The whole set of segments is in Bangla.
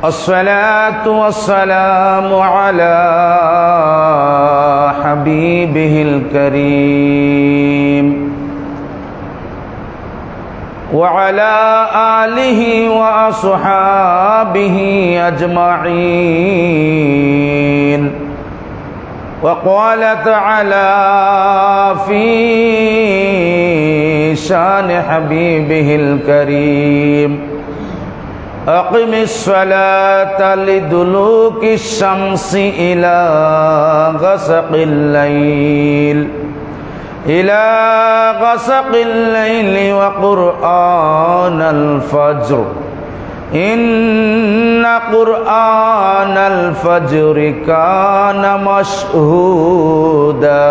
الصلاة والسلام على حبيبه الكريم وعلى آله وأصحابه أجمعين. وقال تعالى في شان حبيبه الكريم: أقم الصلاة لدلوك الشمس إلى غسق الليل وقرآن الفجر إن قرآن الفجر كان مشهودا.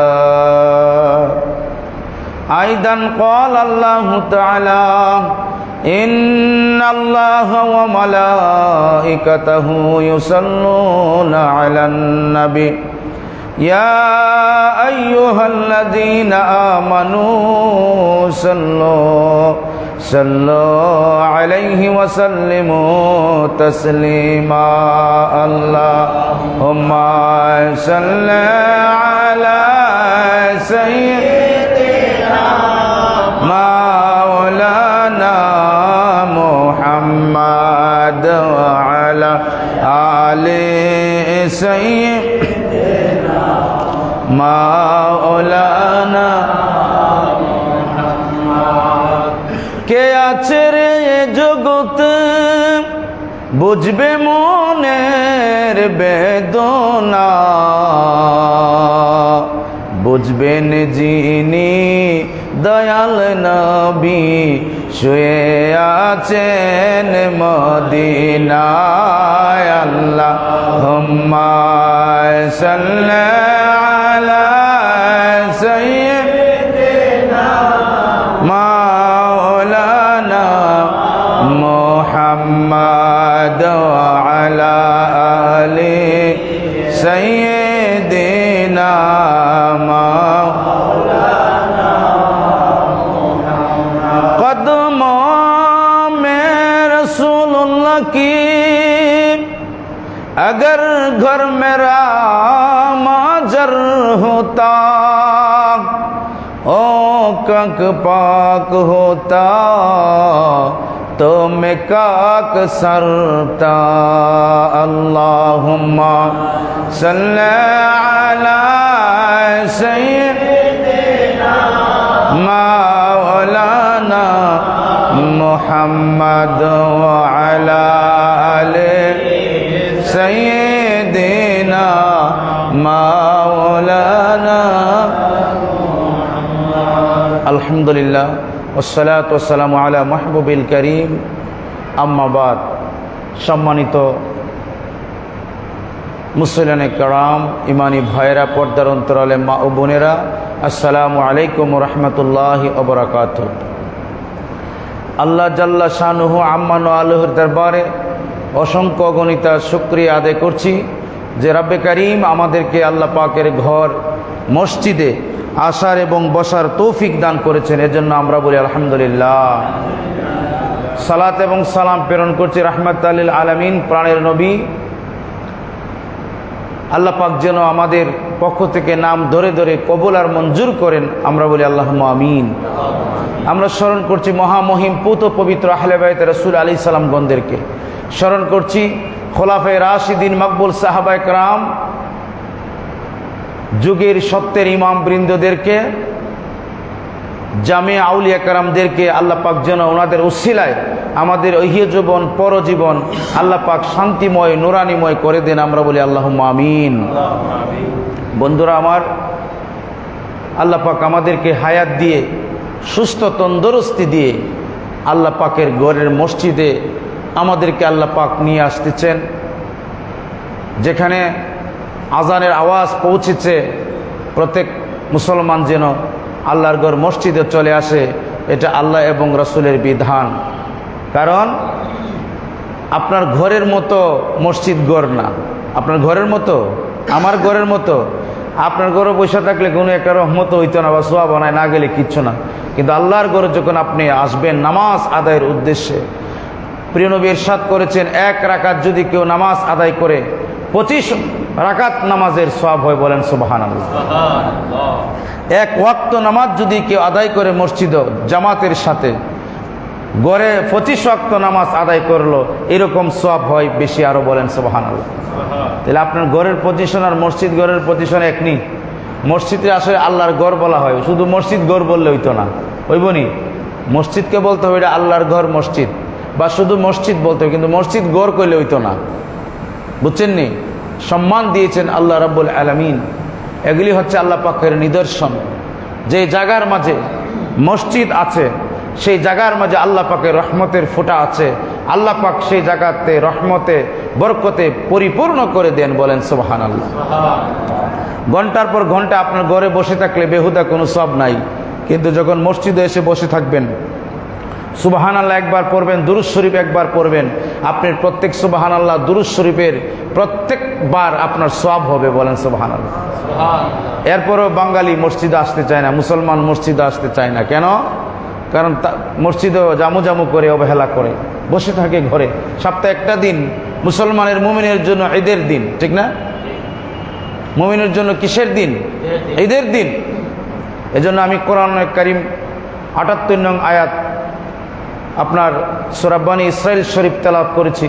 أيضا قال الله تعالى: إن الله وملائكته يصلون على النبي يا أيها الذين آمنوا صلوا عليه وسلموا تسليما. اللهم صل على سيدنا مولانا محمد وعلى آل سيدنا مولانا محمد. কে আছে রে জগতে বুঝবে মনের বেদনা, বুঝবেন যিনি দয়াল নবী শুয়ে আছেন মদিনায়। আল্লাহুম্মা সাল্লি আলা সাইয়্যিদিনা মাওলানা মুহাম্মদ ওয়া আলা আলি সাইয়্যিদিনা মাওলানা মুহাম্মদ। কদমোं में रसूलुल्लाह की अगर घर मेरा माजर होता, ओ कंक पाक होता तो मैं काक सरता। अल्लाहुम्मा सल्ली अला सय्यिदिना मौलाना मुहम्मद व अला आले सय्यिदिना मौलाना। अल्हम्दुलिल्लाह वस्सलातु वस्सालामु आला महबूबिल करीम। अम्मा बाद। सम्मानित मुसल्लियाने कराम, इमानी भाईरा, पर्दार अंतराले मा ओ बोनेरा, अस्सलामु आलैकुम व रहमतुल्लाहि व बाराकातुहू। আল্লাহ জাল্লা শানুহু আম্মান ও আল্লাহর দরবারে অসংখ্য অগণিত শুকরিয়া আদায় করছি যে রব্বে করিম আমাদেরকে আল্লাহ পাকের ঘর মসজিদে আসার এবং বসার তৌফিক দান করেছেন। এজন্য আমরা বলি আলহামদুলিল্লাহ। সালাত এবং সালাম প্রেরণ করছি রাহমাতাল লিল আলামিন, প্রাণের নবী আল্লাহ পাক যেন আমাদের পক্ষ থেকে নাম ধরে ধরে কবুল আর মঞ্জুর করেন। আমরা বলি আল্লাহুম্মা আমিন। আমরা স্মরণ করছি মহামহিম পুত পবিত্র আহলে বাইত রাসূল আলাইহিস সালামগণদেরকে, স্মরণ করছি খোলাফায়ে রাশিদিন মকবুল সাহাবায়ে কেরাম, যুগের সত্যের ইমাম বৃন্দদেরকে, জামে আউলিয়া কেরামদেরকে আল্লাহ পাক যেন ওনাদের উসিলায় আমাদের ইহ্য জীবন পরজীবন আল্লাহ পাক শান্তিময় নুরানিময় করে দেন। আমরা বলি আল্লাহুম্মা আমিন। বন্ধুরা আমার, আল্লাহ পাক আমাদেরকে হায়াত দিয়ে সুস্থ তন্দুরস্তি দিয়ে আল্লাহ পাকের ঘরের মসজিদে আমাদেরকে আল্লাহ পাক নিয়ে আসতেছেন, যেখানে আজানের আওয়াজ পৌঁছেছে। প্রত্যেক মুসলমান যেন আল্লাহর ঘর মসজিদে চলে আসে, এটা আল্লাহ এবং রাসূলের বিধান। কারণ আপনার ঘরের মতো মসজিদ ঘর না, আপনার ঘরের মতো আমার ঘরের মতো আপনার ঘরে বসে থাকলে কোনো একটা রহমত হইতো না বা সোয়াব বানায় না গেলে কিচ্ছু না। কিন্তু আল্লাহর ঘরে যখন আপনি আসবেন নামাজ আদায়ের উদ্দেশ্যে, প্রিয় নবী ইরশাদ করেছেন, 1 রাকাত যদি কেউ নামাজ আদায় করে 25 রাকাত নামাজের সওয়াব হয়। বলেন সুবহানাল্লাহ। 1 ওয়াক্ত নামাজ যদি কেউ আদায় করে মসজিদ জামাতের সাথে, গড়ে 25 ওয়াক্ত নামাজ আদায় করলো, এরকম সওয়াব হয় বেশি আরো। বলেন সুবহানাল্লাহ। তাহলে আপনার ঘরের পজিশন আর মসজিদ ঘরের পজিশন এক নেই। মসজিদে আসলে আল্লাহর ঘর বলা হয়, শুধু মসজিদ ঘর বললে হইতো না, হইবনি? মসজিদকে বলতে হবে এটা আল্লাহর ঘর মসজিদ, বা শুধু মসজিদ বলতে হবে, কিন্তু মসজিদ ঘর কইলে হইতো না। বুঝছেন নি? সম্মান দিয়েছেন আল্লাহ রাব্বুল আলামিন। এগুলি হচ্ছে আল্লাহ পাকের নিদর্শন। যে জায়গার মাঝে মসজিদ আছে, সেই জায়গার মাঝে আল্লাহ পাকের রহমতের ফোঁটা আছে। আল্লাহ পাক সেই জায়গাতে রহমতে বরকতে পরিপূর্ণ করে দেন। বলেন সুবহানাল্লাহ। ঘন্টার পর ঘন্টা আপনার ঘরে বসে থাকলে বেহুদা কোনো সওয়াব নাই, কিন্তু যখন মসজিদে এসে বসে থাকবেন, সুবহানাল্লাহ একবার পড়বেন, দুরূদ শরীফ একবার পড়বেন, আপনার প্রত্যেক সুবহানাল্লাহ দুরূদ শরীফের প্রত্যেকবার আপনার সওয়াব হবে। বলেন সুবহানাল্লাহ। এরপরও বাঙালি মসজিদে আসতে চায় না, মুসলমান মসজিদে আসতে চায় না। কেন? কারণ মসজিদে জামু জামু করে অবহেলা করে বসে থাকে ঘরে। সপ্তাহে একটা দিন মুসলমানের মুমিনের জন্য ঈদের দিন, ঠিক না? মুমিনের জন্য কিসের দিন? ঈদের দিন। এজন্য আমি কোরআন কারীম ৭৮ নং আয়াত আপনার সূরা বনী ইসরাইল শরীফ তেলাওয়াত করেছি।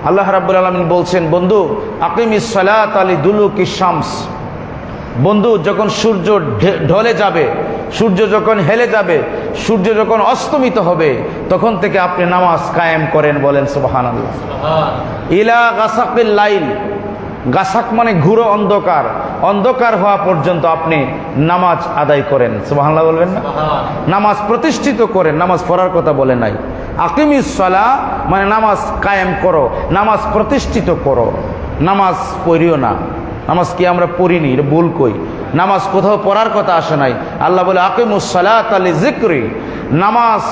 আল্লাহ রাব্বুল আলামিন বলছেন, বন্ধু আকিমিস সালাত লিদুলুকিশ শামস, বন্ধু যখন সূর্য ঢলে যাবে, সূর্য যখন হেলে যাবে, সূর্য যখন অস্তমিত হবে, তখন থেকে আপনি নামাজ কায়েম করেন। বলেন সুবহানাল্লাহ। ইলা গাসাকিল লাইল, গাসাক মানে ঘুরো অন্ধকার, অন্ধকার হওয়া পর্যন্ত আপনি নামাজ আদায় করেন। সুবহানাল্লাহ বলবেন না? নামাজ প্রতিষ্ঠিত করেন, নামাজ পড়ার কথা বলে নাই। আকিমিস সালাহ মানে নামাজ কায়েম করো, নামাজ প্রতিষ্ঠিত করো। নামাজ পড়িও না, নামাজ কি আমরা পড়িনি, এটা ভুল কই। নামাজ কোথাও পড়ার কথা আসে নাই। আল্লাহ বলে আকিমুস সালাত লিযিকরি, নামাজ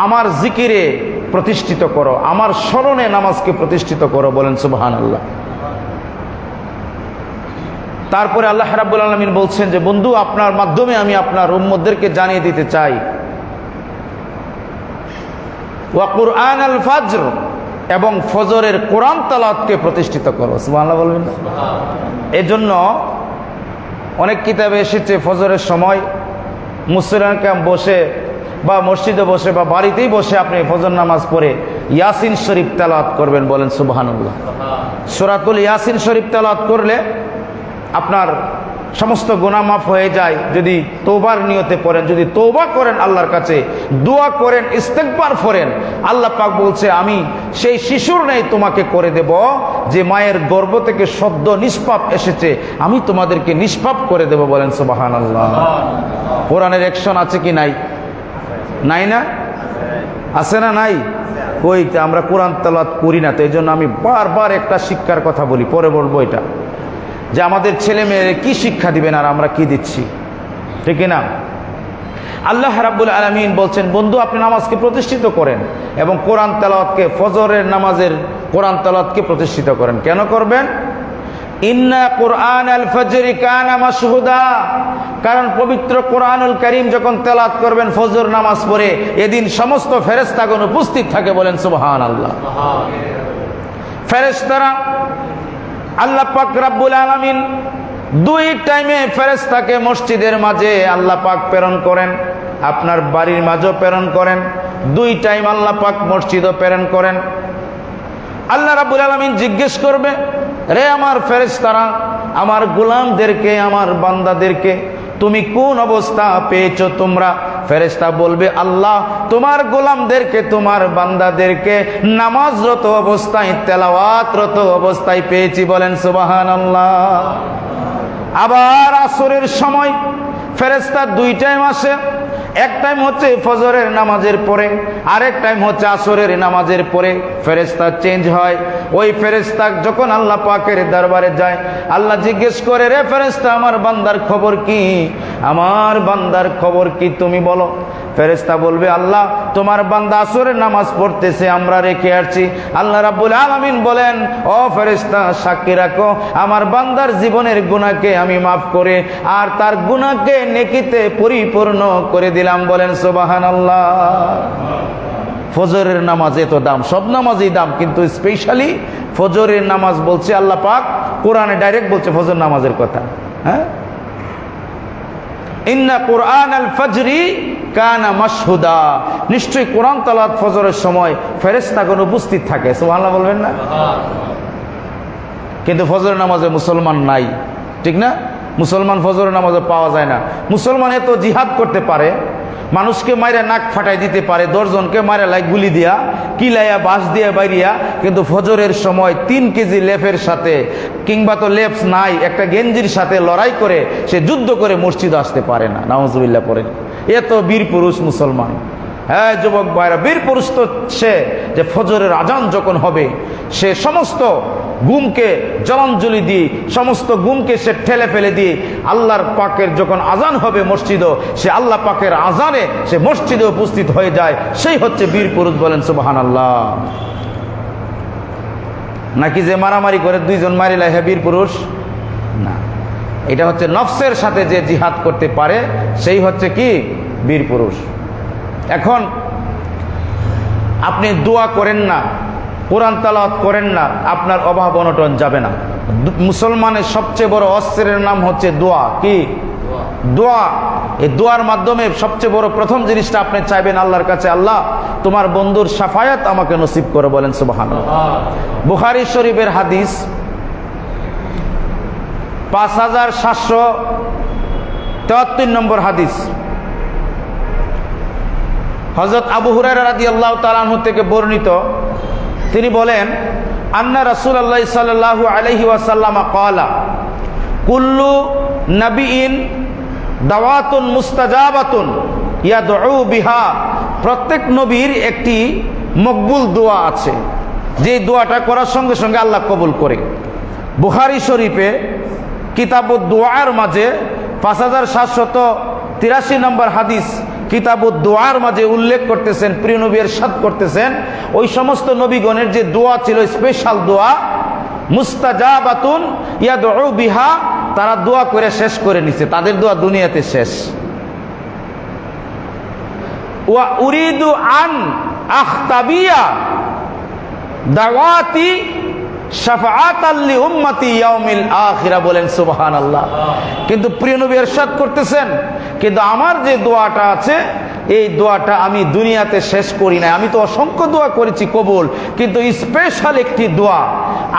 আমার জিকিরে প্রতিষ্ঠিত করো, আমার স্মরণে নামাজকে প্রতিষ্ঠিত করো। বলেন সুবহানাল্লাহ। তারপরে আল্লাহ রাব্বুল আলামিন বলছেন যে বন্ধু আপনার মাধ্যমে আমি আপনার উম্মতদেরকে জানিয়ে দিতে চাই, ওয়া কুরআনাল ফাজর, এবং ফজরের কোরআন তেলাওয়াতকে প্রতিষ্ঠিত করো। সুবহানাল্লাহ বলবেন না? এজন্য অনেক কিতাবে এসেছে ফজরের সময় মুসল্লিরা বসে বা মসজিদে বসে বা বাড়িতেই বসে আপনি ফজর নামাজ পড়ে ইয়াসিন শরীফ তেলাওয়াত করবেন। বলেন সুবহানাল্লাহ। সূরাতুল ইয়াসিন শরীফ তেলাওয়াত করলে আপনার সমস্ত গুনাহ মাফ হয়ে যায় যদি তওবার নিয়তে পড়েন, যদি তওবা করেন, আল্লাহর কাছে দোয়া করেন, ইস্তেগফার করেন। আল্লাহ পাক বলছে আমি সেই শিশুর ন্যায় তোমাকে করে দেব যে মায়ের গর্ভ থেকে সদ্য নিষ্পাপ এসেছে, আমি তোমাদেরকে নিষ্পাপ করে দেব। বলেন সুবহানাল্লাহ। কোরআনের অ্যাকশন আছে কি নাই? নাই না? আছে না? নাই। কই? আমরা কোরআন তেলাওয়াত করি না। তো এই জন্য আমি বারবার একটা শিক্ষার কথা বলি, পরে বলবো এটা, যে আমাদের ছেলে মেয়েরা কি শিক্ষা দিবেন আর আমরা কি দিচ্ছি, ঠিক না? আল্লাহ রাব্বুল আলামিন বলছেন বন্ধু আপনি নামাজকে প্রতিষ্ঠিত করেন এবং কোরআন তেলাওয়াতকে, ফজরের নামাজের কোরআন তেলাওয়াতকে প্রতিষ্ঠিত করেন। কেন করবেন? ইন্না কুরআনাল ফাজরি কানা মাশহুদা, কারণ পবিত্র কোরআনুল কারীম যখন তেলাওয়াত করবেন ফজর নামাজ পড়ে, এদিন সমস্ত ফেরেশতাগণ উপস্থিত থাকে। বলেন সুবহানাল্লাহ। ফেরেশতারা আল্লাহ পাক রব্বুল আলামিন 2 টাইমে ফেরেশতাকে মসজিদের মাঝে আল্লাহ পাক প্রেরণ করেন, আপনার বাড়ির মাঝেও প্রেরণ করেন। 2 টাইম আল্লাহ পাক মসজিদও প্রেরণ করেন। আল্লাহ রাব্বুল আলামিন জিজ্ঞেস করবে, রে আমার ফেরেশতারা, আমার গোলামদেরকে, আমার বান্দাদেরকে তুমি কোন অবস্থা পেয়েছো তোমরা? ফেরেশতা বলবে আল্লাহ তোমার গোলামদেরকে, তোমার বান্দাদেরকে নামাজরত অবস্থায়, তেলাওয়াতরত অবস্থায় পেয়েছি। বলেন সুবহানাল্লাহ। আবার আসরের সময় ফেরেশতা 2 টাইম আসে, এক টাইম হচ্ছে ফজরের নামাজের পরে, আরেক টাইম হচ্ছে আসরের নামাজের পরে। ফেরেশতা চেঞ্জ হয়। ওই ফেরেশতা যখন আল্লাহ পাকের দরবারে যায়, আল্লাহ জিজ্ঞেস করে, রে ফেরেশতা আমার বান্দার খবর কি? আমার বান্দার খবর কি তুমি বলো। ফেরেশতা বলবে আল্লাহ তোমার বান্দা আসরের নামাজ পড়তেছে, আমরা রেখে আসছি। আল্লাহ রাব্বুল আলামিন বলেন, ও ফেরেশতা সাক্ষী রাখো আমার বান্দার জীবনের গুনাহকে আমি মাফ করে আর তার গুনাহকে নেকিতে পরিপূর্ণ করে দিলাম। বলেন সুবহানাল্লাহ। ফজরের নামাজ এত দাম, সব নামাজই দাম, কিন্তু স্পেশালি ফজরের নামাজ বলছে আল্লাহ পাক কোরআনে ডাইরেক্ট বলছে ফজর নামাজের কথা। হ্যাঁ, ইন্না কুরআন আল ফজরি কানা মাশহুদা, নিশ্চয়ই কোরআন তেলাওয়াত ফজরের সময় ফেরেশতাগণ উপস্থিত থাকে। সুবহানাল্লাহ বলবেন না? কিন্তু ফজরের নামাজে মুসলমান নাই, ঠিক না? মুসলমান ফজরের নামাজে পাওয়া যায় না। মুসলমান এত জিহাদ করতে পারে, মানুষকে মাইরা নাক ফাটাই দিতে পারে, 10 জনকে মাইরা লাই গুলি দিয়া, কিলাইয়া বাঁশ দিয়ে বাইরিয়া, কিন্তু ফজরের সময় 3 কেজি লেফের সাথে, কিংবা তো লেফস নাই, একটা গেঞ্জির সাথে লড়াই করে সে যুদ্ধ করে মসজিদে আসতে পারে না। নাউজুবিল্লাহ পড়েন। এত বীর পুরুষ মুসলমান। হ্যাঁ যুবক ভাইরা, বীর পুরুষ তো সে যে ফজরের আজান যখন হবে সে সমস্ত গুমকে জলাঞ্জলি দিয়ে, সমস্ত গুমকে সে ঠেলে ফেলে দিয়ে আল্লাহর পাকের যখন আজান হবে মসজিদে, সে আল্লাহ পাকের আজানে সে মসজিদে উপস্থিত হয়ে যায়, সেই হচ্ছে বীর পুরুষ। বলেন সুবহানাল্লাহ। নাকি যে মারামারি করে 2 জন মারিলা হে বীর পুরুষ? না, এটা হচ্ছে নফসের সাথে যে জিহাদ করতে পারে সেই হচ্ছে কি বীর পুরুষ। এখন আপনি দোয়া করেন না, কোরআন তেলাওয়াত করেন না, আপনার অভাব অনটন যাবে না। মুসলমানের সবচেয়ে বড় অস্ত্রের নাম হচ্ছে দোয়া। কি? দোয়া। এই দোয়ার মাধ্যমে সবচেয়ে বড় প্রথম জিনিসটা আপনি চাইবেন আল্লাহর কাছে, আল্লাহ তোমার বন্ধুর শাফায়াত আমাকে নসিব করে। বলেন সুবহানাল্লাহ। বুখারী শরীফের হাদিস 5773 নম্বর হাদিস। হযরত আবু হুরায়রা রাদিয়াল্লাহু তাআলা আনহু থেকে বর্ণিত, তিনি বলেন, আন্না রাসূলুল্লাহ সাল্লাল্লাহু আলাইহি ওয়াসাল্লাম ক্বালা কুল্লু নাবিয়িন দাওয়াতুন মুস্তাজাবাতুন ইয়াদউ বিহা, প্রত্যেক নবীর একটি মকবুল দোয়া আছে, যে দোয়াটা করার সঙ্গে সঙ্গে আল্লাহ কবুল করে। বুখারী শরীফে কিতাবুদ দুআর মাঝে 5783 নম্বর হাদিস কিতাবুদ দুআর মাঝে উল্লেখ করতেছেন, প্রিয় নবী ইরশাদ করতেছেন, ওই সমস্ত নবীগণের যে দোয়া ছিল স্পেশাল দোয়া, মুস্তাজাবাতুন ইয়াদউ বিহা, তারা দোয়া করে শেষ করে নিছে, তাদের দোয়া দুনিয়াতে শেষ। ওয়া উরিদু আন আখতাবিয়া দাওয়াতি শাফাআতাল লি উম্মতি ইয়াউমিল আখিরা। বলেন সুবহানাল্লাহ। কিন্তু প্রিয় নবী ইরশাদ করতেছেন, কিন্তু আমার যে দোয়াটা আছে এই দোয়াটা আমি দুনিয়াতে শেষ করি না। আমি তো অসংখ্য দোয়া করেছি কবুল, কিন্তু স্পেশাল একটি দোয়া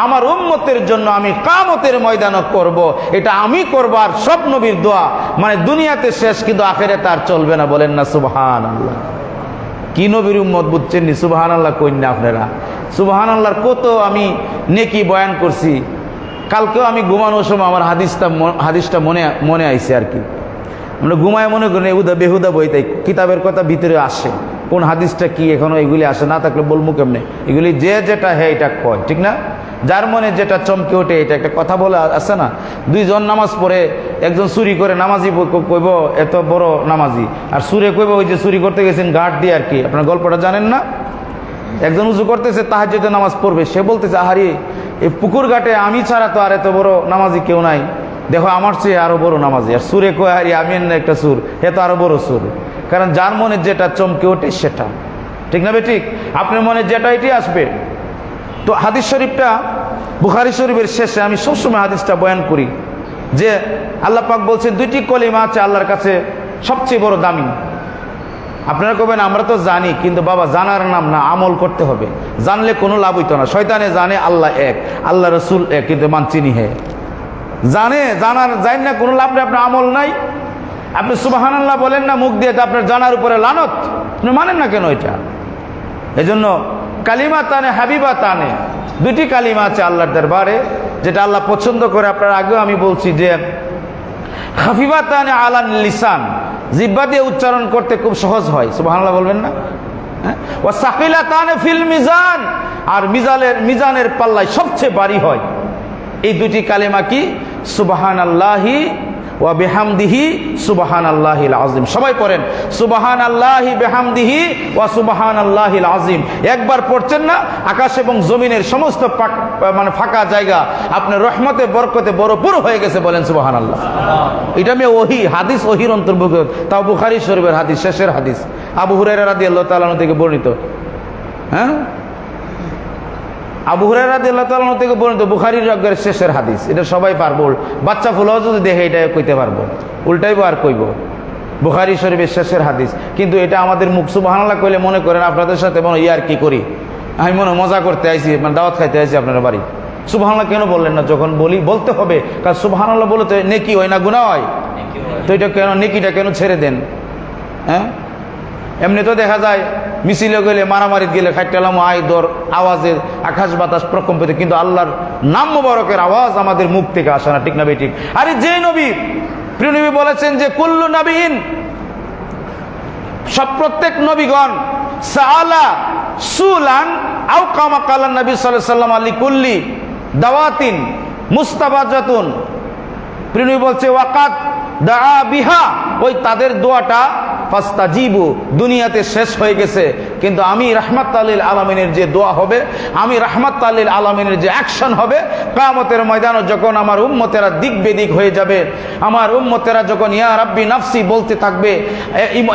আমার উম্মতের জন্য আমি কিয়ামতের ময়দানে করব, এটা আমি করব। আর সব নবীর দোয়া মানে দুনিয়াতে শেষ, কিন্তু আখিরাতে আর চলবে না। বলেন না সুবহানাল্লাহ। কি নবীর উম্মত বুঝছেন নি? সুবহানাল্লাহ কইন না আপনারা। সুবহানাল্লাহর কত আমি নেকি বয়ান করছি। কালকেও আমি ঘুমানোর সময় আমার হাদিসটা মনে আইছে আর কি। আমরা ঘুমায় মনে করি এহুদা বেহুদা বই, তাই কিতাবের কথা ভিতরে আসে, কোন হাদিসটা কি এখনো এগুলি আসে না, থাকলে বলবো কেমনে? এগুলি যে যেটা হ্যাঁ এটা কয়, ঠিক না? যার মনে যেটা চমকে ওঠে এটা একটা কথা বলে আছে না। 2 জন নামাজ পড়ে, একজন চুরি করে, নামাজি কইব এত বড় নামাজি, আর সুরে কইব ওই যে চুরি করতে গেছেন গাঁট দিয়ে আর কি। আপনার গল্পটা জানেন না? একজন উজু করতেছে, তাহাজ্জুদে নামাজ পড়বে, সে বলতেছে, আহারে এই পুকুর ঘাটে আমি ছাড়া তো আর এত বড় নামাজি কেউ নাই, দেখো আমার চেয়ে আরো বড় নামাজি। আর সুরে কয়, আরে আমি একটা সুর, হে তো আরো বড় সুর। কারণ যার মনে যেটা চমকে ওঠে সেটা, ঠিক না? ঠিক আপনার মনে যেটা এটি আসবে। তো হাদিস শরীফটা বুখারী শরীফের শেষে আমি সবসময় হাদিসটা বয়ান করি যে আল্লাহ পাক বলছেন 2টি কলিমা আছে আল্লাহর কাছে সবচেয়ে বড় দামি। আপনারা কবেন আমরা তো জানি, কিন্তু বাবা জানার নাম না, আমল করতে হবে। জানলে কোনো লাভ হইতো না। শয়তানে জানে আল্লাহ এক, আল্লাহ রসুল এক, কিন্তু মানচিনি হে জানার যাই না, কোনো লাভ নেই, আপনার আমল নাই। আপনি সুবহানাল্লাহ বলেন না মুখ দিয়ে, আপনার জানার উপরে লানত, আপনি মানেন না কেন এটা? এজন্য কালিমা তানে হাবিবা তানে, 2টি কালিমা আছে আল্লাহর দরবারে যেটা আল্লাহ পছন্দ করে। আপনার আগেও আমি বলছি যে খাফিফা তানে আলান লিসান, জিহ্বা দিয়ে উচ্চারণ করতে খুব সহজ হয়। সুবহানাল্লাহ বলবেন না? ওয়া সাকিলাতানে ফিল মিজান, আর মিজানের পাল্লায় সবচেয়ে ভারী হয়। এই 2টি কালিমা কি? সুবহানাল্লাহি ওয়া বিহামদিহি সুবহানাল্লাহিল আযীম। সবাই পড়েন সুবহানাল্লাহি বিহামদিহি ওয়া সুবহানাল্লাহিল আযীম। একবার পড়ছেন না, আকাশ এবং জমিনের সমস্ত মানে ফাঁকা জায়গা আপনার রহমতে বরকতে ভরপুর হয়ে গেছে। বলেন সুবহানাল্লাহ। এটা আমি হাদিস ওহির অন্তর্ভুক্ত, তাও বুখারী শরীফের হাদিস, শেষের হাদিস, আবু হুরায়রা রাদিয়াল্লাহু তাআলা আনহু থেকে বর্ণিত। হ্যাঁ, আবু হুরায়রা রাদিয়াল্লাহু তাআলা আনহু থেকে বর্ণিত, বুখারীর শেষের হাদিস, এটা সবাই পারবো, বাচ্চা ফুলাও যদি দেখে এটা কইতে পারবো, উল্টাইবো আর কইব। বুখারী শরীফের শেষের হাদিস, কিন্তু এটা আমাদের মুখ সুবহানাল্লাহ কইলে মনে করেন আপনাদের সাথে মনে ইয়ার কি করি, আমি মনে মজা করতে আইছি, মানে দাওয়াত খাইতে আইছি আপনার বাড়ি। সুবহানাল্লাহ কেন বললেন না? যখন বলি বলতে হবে, কারণ সুবহানাল্লাহ বলে তো নেকি হয় না গুনাহ হয়, তো এটা কেন নেকিটা কেন ছেড়ে দেন? হ্যাঁ, এমনি তো দেখা যায় মিছিলে গেলে মারামারি গেলে খাইটালাম আয় দর আওয়াজের আকাশ বাতাস প্রকম্পিত, কিন্তু আল্লাহর নাম মুবারকের আওয়াজ আমাদের মুখ থেকে আসে না, ঠিক না বেঠিক? আরে যে নবী, প্রিয় নবী বলেছেন যে কুল্লু নবীন, সব প্রত্যেক নবীগণ সাআলা সুলান আও কামা কালা নবী সাল্লাল্লাহু আলাইহি ওয়াসাল্লাম আলি কুল্লি দাওয়াতিন মুস্তাবাজাতুন। প্রিয় নবী বলছে ওয়াকাত দাআ বিহা, ওই তাদের দোয়াটা ফাস্তাজিবু দুনিয়াতে শেষ হয়ে গেছে, কিন্তু আমি রাহমাতুল লিল আলামিনের যে দোয়া হবে, আমি রাহমাতুল লিল আলামিনের যে অ্যাকশন হবে কিয়ামতের ময়দানে, যখন আমার উম্মতেরা দিক বেদিক হয়ে যাবে, আমার উম্মতেরা যখন ইয়া রাব্বি নাফসি বলতে থাকবে,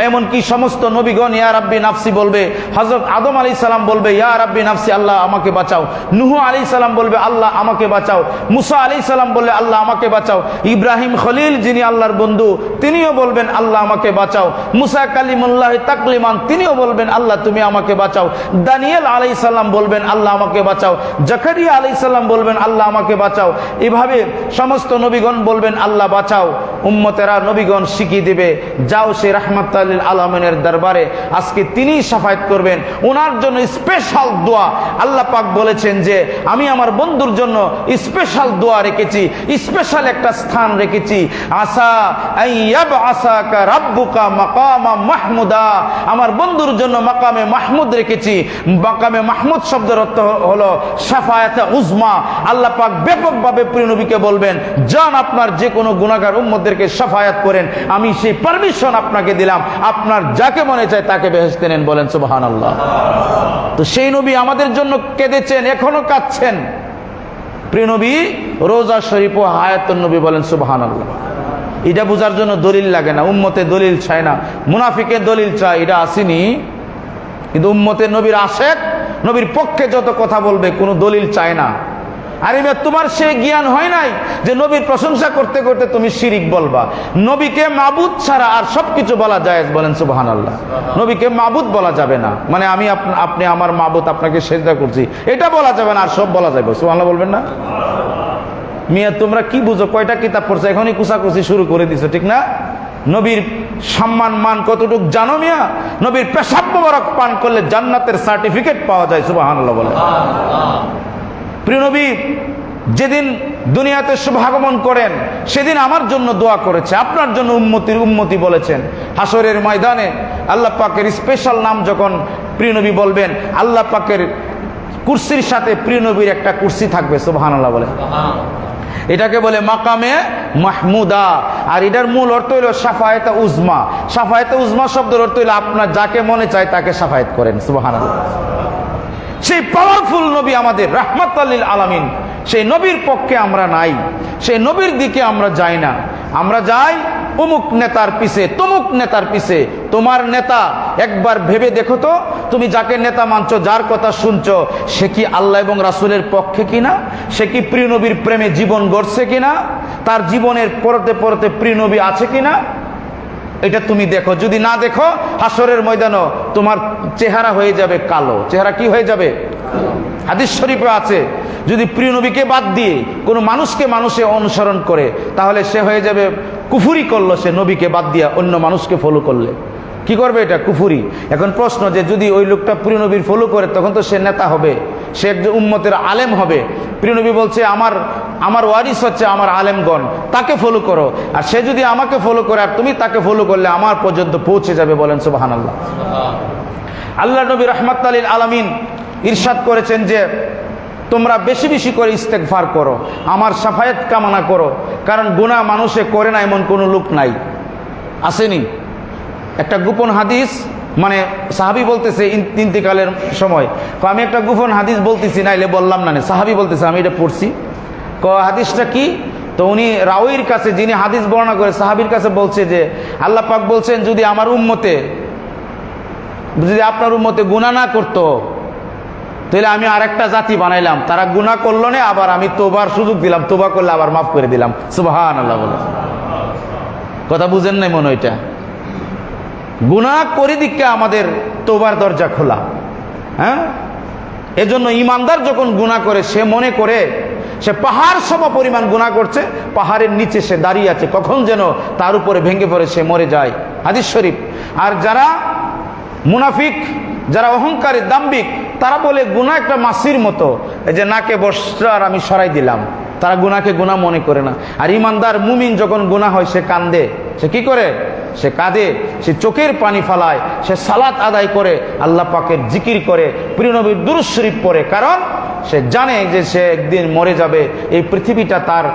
এমনকি সমস্ত নবীগণ ইয়া রাব্বি নাফসি বলবে, হযরত আদম আলাইহিস সালাম বলবে ইয়া রাব্বি নাফসি, আল্লাহ আমাকে বাঁচাও, নূহ আলাইহিস সালাম বলবে আল্লাহ আমাকে বাঁচাও, মুসা আলাইহিস সালাম বললে আল্লাহ আমাকে বাঁচাও, ইব্রাহিম খলিল যিনি আল্লাহর বন্ধু তিনিও বলবেন আল্লাহ আমাকে বাঁচাও, মুসা কালিমুল্লাহ তাকলিমান তিনিও বলবেন আল্লাহ তুমি আমাকে বাঁচাও, দানিয়েল আলাইহিস সালাম বলবেন আল্লাহ আমাকে বাঁচাও, জাকারিয়া আলাইহিস সালাম বলবেন আল্লাহ আমাকে বাঁচাও, এভাবে সমস্ত নবীগণ বলবেন আল্লাহ বাঁচাও। উম্মতেরা নবীগণ শিখিয়ে দিবে, যাও সে রাহমাতুল লিল আলামিনের দরবারে, আজকে তিনিই শাফায়াত করবেন, ওনার জন্য স্পেশাল দোয়া। আল্লাহ পাক বলেছেন যে আমি আমার বন্ধুর জন্য স্পেশাল দোয়া রেখেছি, স্পেশাল একটা স্থান রেখেছি, আসা আইয়াবআসাকা রাব্বুকা মাকামা মাহমুদা, আমার বন্ধুর জন্য মাকামে মাহমুদ রেখেছি। মাকামে মাহমুদ শব্দের অর্থ হলো শাফায়াতে উজমা। আল্লাহ পাক ব্যাপকভাবে প্রিয় নবীকে বলবেন যান আপনার যে কোনো গুনাহগার উম্মতদেরকে শাফায়াত করেন, আমি সেই পারমিশন আপনাকে দিলাম, আপনার যাকে মনে চায় তাকে বেহেশতে নেন, বলেন সুবহানাল্লাহ। তো সেই নবী আমাদের জন্য কেঁদেছেন, এখনো কাঁদছেন। প্রিয় নবী রোজা শরীফ ও হায়াতুন নবী, বলেন সুবহানাল্লাহ। এটা বোঝার জন্য দলিল লাগে না, উম্মতে দলিল চায় না, মুনাফিকের দলিল চায়, এটা আসেনি। কিন্তু উম্মতে নবীর আশেক, নবীর পক্ষে যত কথা বলবে কোনো দলিল চায় না। আরে তোমার সে জ্ঞান হয় নাই যে নবীর প্রশংসা করতে করতে তুমি শিরিক বলবা। নবীকে মাবুদ ছাড়া আর সবকিছু বলা জায়েজ, বলেন সুবহানাল্লাহ। নবীকে মাবুদ বলা যাবে না, মানে আমি আপনি আমার মাবুদ, আপনাকে সেজদা করছি, এটা বলা যাবে না, আর সব বলা যাবে। সুবহানাল্লাহ বলবেন না? মিয়া তোমরা কি বুঝো, কয়টা কিতাব পড়ছো, এখনই কুচাকুচি শুরু করে দিছো, ঠিক না? নবীর সম্মান মান কতটুক জানো মিয়া? নবীর পেশাব মোবারক পান করলে জান্নাতের সার্টিফিকেট পাওয়া যায়। সুবহানাল্লাহ বলে। প্রিয় নবী যেদিন দুনিয়াতে শুভাগমন করেন সেদিন আমার জন্য দোয়া করেছে, আপনার জন্য উম্মতি বলেছেন। হাসরের ময়দানে আল্লাহ পাকের স্পেশাল নাম যখন প্রিয় নবী বলবেন, আল্লাহ পাকের কুরসির সাথে প্রিয় নবীর একটা কুরসি থাকবে। সুবহানাল্লাহ বলে। এটাকে বলে মাকামে মাহমুদা, আর এটার মূল অর্থ হইল শাফায়েতে উজমা। শাফায়েতে উজমা শব্দের অর্থ হইল আপনার যাকে মনে চায় তাকে শাফায়েত করেন। সুবহানাল্লাহ। সেই পাওয়ারফুল নবী আমাদের রাহমাতুল লিল আলামিন, সেই নবীর পক্ষে আমরা নাই, সেই নবীর দিকে আমরা যাই না। আমরা যাই অমুক নেতার পিছে, তমুক নেতার পিছে। তোমার নেতা একবার ভেবে দেখো তো, তুমি যাকে নেতা মানছো, যার কথা শুনছো, সে কি আল্লাহ এবং রাসূলের পক্ষে কিনা? সে কি প্রিয় নবীর প্রেমে জীবন গড়ছে কিনা? তার জীবনের পরতে পরতে প্রিয় নবী আছে কিনা? এটা তুমি দেখো। যদি না দেখো, হাসরের ময়দানে তোমার চেহারা হয়ে যাবে কালো। চেহারা কি হয়ে যাবে? হাদিস শরীফে আছে, যদি প্রিয় নবীকে বাদ দিয়ে কোনো মানুষকে মানুষে অনুসরণ করে, তাহলে সে হয়ে যাবে কুফুরি করলো, সে নবীকে বাদ দিয়া অন্য মানুষকে ফলো করলে। কি করবে? এটা কুফুরি। এখন প্রশ্ন যে যদি ওই লোকটা প্রিয় নবীর ফলো করে, তখন তো সে নেতা হবে, সে একজন উম্মতের আলেম হবে। প্রিয় নবী বলছে আমার ওয়ারিস হচ্ছে আমার আলেমগণ, তাকে ফলো করো। আর সে যদি আমাকে ফলো করে আর তুমি তাকে ফলো করলে আমার পর্যন্ত পৌঁছে যাবে, বলেন সুবহানাল্লাহ। আল্লাহ নবী রাহমাতুল লিল আলামিন ইরশাদ করেছেন যে তোমরা বেশি বেশি করে ইস্তেগফার করো, আমার শাফায়াত কামনা করো, কারণ গুনাহ মানুষে করে না এমন কোনো লোক নাই। আসেনি? একটা গোপন হাদিস, মানে সাহাবী বলতেছে ইন্তিকালের সময়, আমি একটা গোপন হাদিস বলতেছি, নাইলে বললাম না। সাহাবী বলতেছে আমি এটা পড়ছি। হাদিসটা কি? তো উনি রাউয়ির কাছে, যিনি হাদিস বর্ণনা করে, সাহাবীর কাছে বলছে যে আল্লাহ পাক বলছেন যদি আপনার উম্মতে গুনাহ না করতো, তাহলে আমি আরেকটা জাতি বানাইলাম, তারা গুনাহ করলো না, আবার আমি তোবার সুযোগ দিলাম, তোবা করলে আবার মাফ করে দিলাম। সুবহানাল্লাহ বলে কথা বুঝেন নাই মনে? ওইটা গুনাহ করে দিকে আমাদের তোবার দরজা খোলা। হ্যাঁ, এজন্য ইমানদার যখন গুনাহ করে সে মনে করে সে পাহাড় সম পরিমাণ গুনাহ করছে, পাহাড়ের নিচে সে দাঁড়িয়ে আছে, কখন যেন তার উপরে ভেঙে পড়ে সে মরে যায়, হাদিস শরীফ। আর যারা মুনাফিক, যারা অহংকারী দাম্ভিক, তারা বলে গুনাহ একটা মাছির মতো, এই যে নাকে বস্ত্র আর আমি সরাই দিলাম, তারা গুনাহকে গুনাহ মনে করে না। আর ইমানদার মুমিন যখন গুনাহ হয় সে কান্দে, সে কি করে? সে কাঁদে, সে চোখের পানি ফালায়, সে সালাত আদায় করে, আল্লাহ পাকের জিকির করে, প্রিয় নবীর দুরূদ শরীফ পড়ে, কারণ সে জানে যে সে একদিন মরে যাবে, এই পৃথিবীটা তার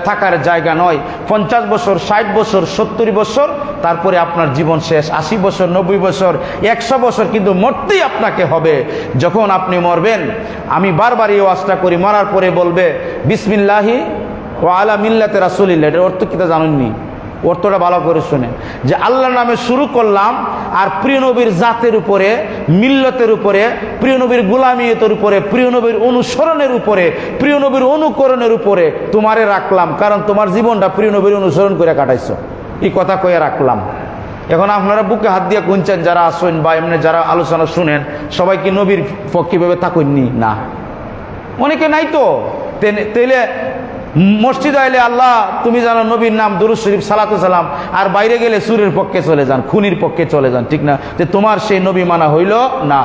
থাকার জায়গা নয়। 50 বছর, 60 বছর, 70 বছর, তারপরে আপনার জীবন শেষ। 80 বছর, 90 বছর, 100 বছর, কিন্তু মরতেই আপনাকে হবে। যখন আপনি মরবেন, আমি বারবার এই ওয়াজটা করি, মরার পরে বলবে বিসমিল্লাহি ওয়া আলা মিল্লাতে রাসূলিল্লাহ। এর অর্থ কি তা জানেননি? অর্থটা ভালো করে শুনে, যে আল্লাহর নামে শুরু করলাম, আর প্রিয় নবীর জাতের উপরে, মিল্লতের উপরে, প্রিয় নবীর গোলামিয়তের উপরে, প্রিয় নবীর অনুসরণের উপরে, প্রিয় নবীর অনুকরণের উপরে তোমারে রাখলাম, কারণ তোমার জীবনটা প্রিয় নবীর অনুসরণ করে কাটাইছো। এই কথা কয়ে রাখলাম। এখন আপনারা বুকে হাত দিয়ে গুনছেন যারা আসেন বা এমনি যারা আলোচনা শুনেন, সবাই কি নবীর পক্ষে ভাবে থাকেননি? না, অনেকে নাই তো। তেলে মসজিদ আইলে আল্লাহ তুমি জানো, নবীর নাম, দুরূদ শরীফ, সালাতু সালাম, আর বাইরে গেলে সুরের পক্ষে চলে যান, খুনির পক্ষে চলে যান, ঠিক না? যে তোমার সেই নবী মানা হইল না।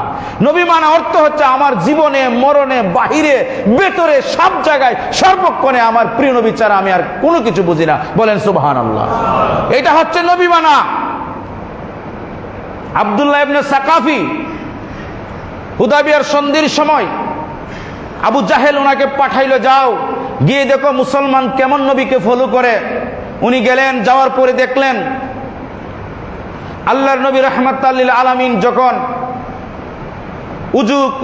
নবী মানা অর্থ হচ্ছে আমার জীবনে, মরণে, বাহিরে, ভেতরে, সব জায়গায়, সর্বক্ষণে আমার প্রিয় নবী ছাড়া আমি আর কোনো কিছু বুঝি না। বলেন সুবহানাল্লাহ। এটা হচ্ছে নবী মানা। আব্দুল্লাহ ইবনে সাকাফি হুদায়বিয়ার সন্ধির সময় আবু জাহেল ওনাকে পাঠাইলো, যাও গিয়ে দেখো মুসলমান কেমন নবীকে ফলো করে। উনি গেলেন, যাওয়ার পরে দেখলেন আল্লাহর নবী রাহমাতাল লিল আলামিন যখন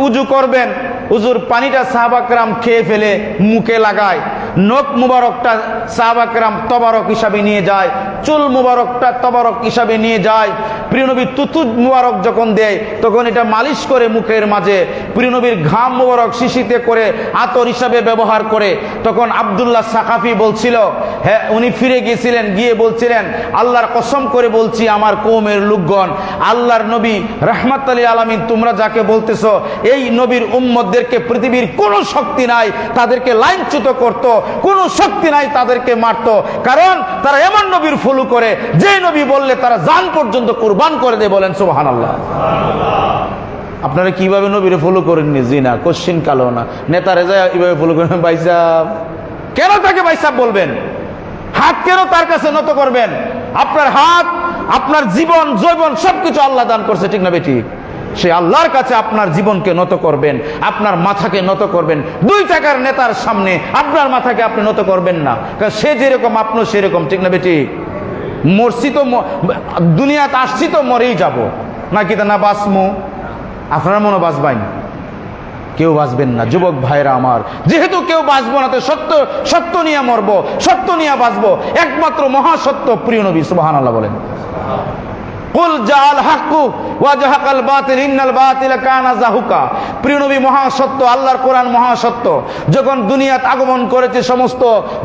উজু করবেন, উজুর পানিটা সাহাবাকরাম খেয়ে ফেলে মুখে লাগায়, নখ মুবারকটা সাহাবাকরাম তবারক হিসাবে নিয়ে যায়, চুল মুবারকটা তবারক হিসাবে নিয়ে যায়। প্রিয় নবী তুতু মুবারক যখন দেয় তখন এটা মালিশ করে মুখের মাঝে, প্রিয় নবীর ঘাম মুবারক শিশিতে করে আতর হিসাবে ব্যবহার করে। তখন আব্দুল্লাহ সাকাফি বলছিল, হ্যাঁ, উনি ফিরে গিয়েছিলেন, গিয়ে বলছিলেন আল্লাহর কসম করে বলছি আমার কওমের লোকগণ, আল্লাহর নবী রাহমাতুল লিল আলামিন তোমরা যাকে বলতেছো, এই নবীর উম্মতদেরকে পৃথিবীর কোনো শক্তি নাই তাদেরকে লাইনচ্যুত করত, কোনো শক্তি নাই তাদেরকে মারত, কারণ তারা এমন নবীর ফলো করে যে নবী বললে তারা জান পর্যন্ত কুরবান করে দেয়। বলেন সুবহানাল্লাহ। আপনারা কিভাবে নবীরে ফলো করেননি? জি না, কোশ্চিন কালো না, নেতারে যায় এইভাবে ফলো করেন। ভাই সাহেব, কেন তাকে ভাই সাহেব বলবেন? হাত কেন তার কাছে নত করবেন? আপনার হাত, আপনার জীবন, যৌবন সবকিছু আল্লাহ দান করছে, ঠিক না বেটি? সে আল্লাহর কাছে আপনার জীবনকে নত করবেন, আপনার মাথাকে নত করবেন। 2 টাকার নেতার সামনে আপনার মাথাকে আপনি নত করবেন না, কারণ সে যেরকম আপনিও সেরকম, ঠিক না বেটি? মরছি তো, দুনিয়াতে আসছি তো মরেই যাব, নাকি তা না বাঁচমু? আপনারা মনে বাঁচবেন? কেউ বাঁচবেন না। যুবক ভাইরা আমার, যেহেতু কেউ বাঁচবো না, তো সত্য নিয়ে মরবো, সত্য নিয়ে বাঁচবো। একমাত্র মহাসত্য প্রিয় নবী। সুবহানাল্লাহ বলেন। কুল জাআল হাক্কু ওয়া জাহাকাল বাতিল ইন্নাল বাতিলা কানা যাহুকা। প্রিয় নবী মহাসত্য, আল্লাহর কোরআন মহাসত্য। যখন দুনিয়াতে আগমন করেছে সমস্ত